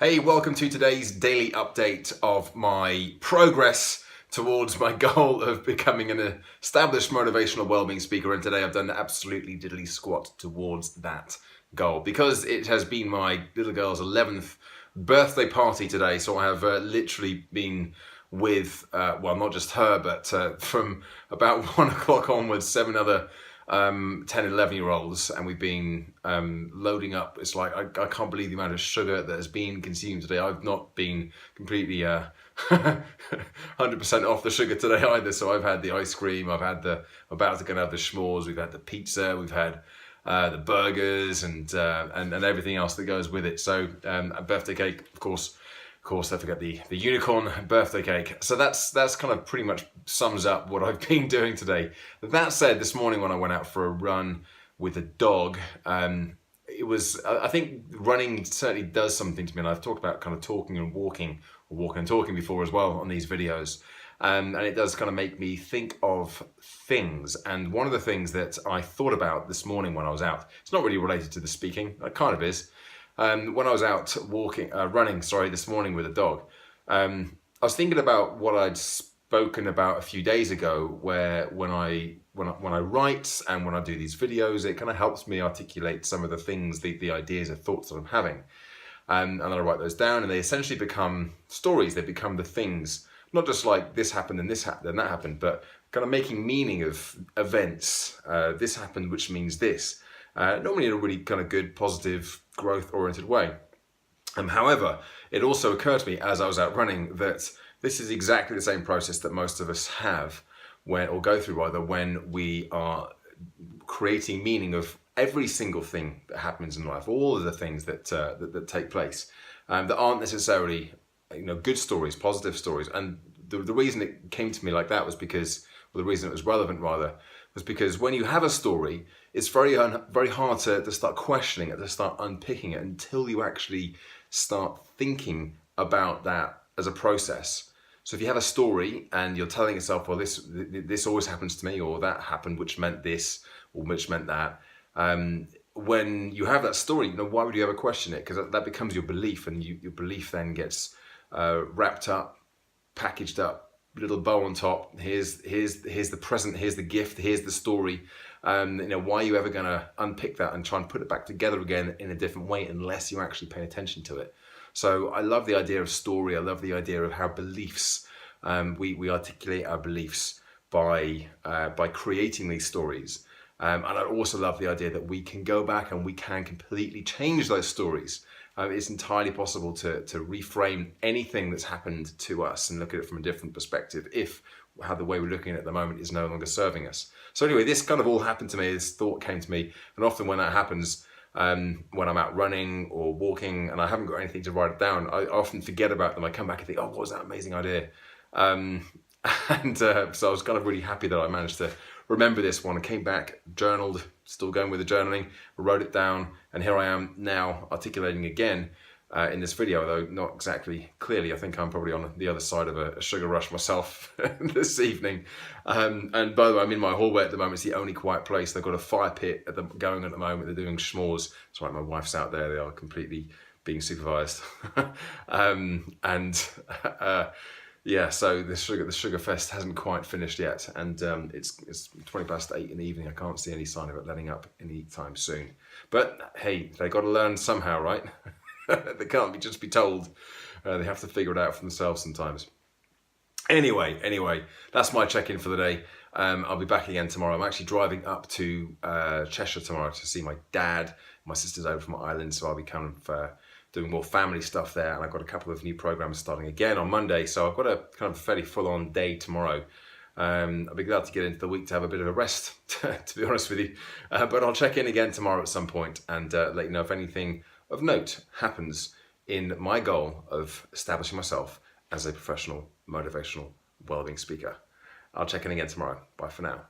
Hey, welcome to today's daily update of my progress towards my goal of becoming an established motivational wellbeing speaker. And today I've done absolutely diddly squat towards that goal because it has been my little girl's 11th birthday party today. So I have literally been with, well, not just her, but from about 1 o'clock onwards, 7 other 10, 11-year-olds, and we've been loading up. It's like, I can't believe the amount of sugar that has been consumed today. I've not been completely 100% off the sugar today either. So I've had the ice cream, about to go and have the s'mores, we've had the pizza, we've had the burgers and everything else that goes with it. So a birthday cake, of course, don't forget the unicorn birthday cake. So that's kind of pretty much sums up what I've been doing today. That said, this morning when I went out for a run with a dog, I think running certainly does something to me. And I've talked about kind of talking and walking, or walking and talking before as well on these videos. And it does kind of make me think of things. And one of the things that I thought about this morning when I was out, it's not really related to the speaking, it kind of is. When I was out running this morning with a dog, I was thinking about what I'd spoken about a few days ago, where when I write and when I do these videos, it kind of helps me articulate some of the things, the ideas and thoughts that I'm having. And then I write those down and they essentially become stories. They become the things, not just like this happened and this happened and that happened, but kind of making meaning of events. This happened, which means this. Normally in a really kind of good, positive, growth-oriented way. However, it also occurred to me as I was out running that this is exactly the same process that most of us have go through when we are creating meaning of every single thing that happens in life, all of the things that take place that aren't necessarily good stories, positive stories. And the reason it came to me like that was because, well, the reason it was relevant rather, was because when you have a story, it's very hard to start questioning it, to start unpicking it until you actually start thinking about that as a process. So if you have a story and you're telling yourself, well, this always happens to me, or that happened, which meant this, or which meant that. When you have that story, why would you ever question it? Because that becomes your belief, and your belief then gets wrapped up, packaged up, little bow on top. Here's the present, here's the gift, here's the story. Why are you ever going to unpick that and try and put it back together again in a different way unless you actually pay attention to it? So I love the idea of story. I love the idea of how beliefs, we articulate our beliefs by creating these stories. And I also love the idea that we can go back and we can completely change those stories. It's entirely possible to reframe anything that's happened to us and look at it from a different perspective if the way we're looking at it at the moment is no longer serving us. So anyway, this kind of all happened to me, this thought came to me, and often when that happens, when I'm out running or walking and I haven't got anything to write it down, I often forget about them. I come back and think, oh, what was that amazing idea? So I was kind of really happy that I managed to remember this one. I came back, journaled, still going with the journaling, wrote it down, and here I am now articulating again in this video, though not exactly clearly. I think I'm probably on the other side of a sugar rush myself this evening. And by the way, I'm in my hallway at the moment. It's the only quiet place. They've got a fire pit going at the moment. They're doing s'mores. That's right, my wife's out there. They are completely being supervised. Yeah, so the sugar fest hasn't quite finished yet, and it's 20 past 8 in the evening. I can't see any sign of it letting up any time soon. But hey, they got to learn somehow, right? They can't just be told. They have to figure it out for themselves sometimes. Anyway, that's my check-in for the day. I'll be back again tomorrow. I'm actually driving up to Cheshire tomorrow to see my dad. My sister's over from Ireland, so I'll be kind of doing more family stuff there, and I've got a couple of new programs starting again on Monday, so I've got a kind of fairly full-on day tomorrow. I'll be glad to get into the week to have a bit of a rest, to be honest with you, but I'll check in again tomorrow at some point and let you know if anything of note happens in my goal of establishing myself as a professional motivational wellbeing speaker. I'll check in again tomorrow. Bye for now.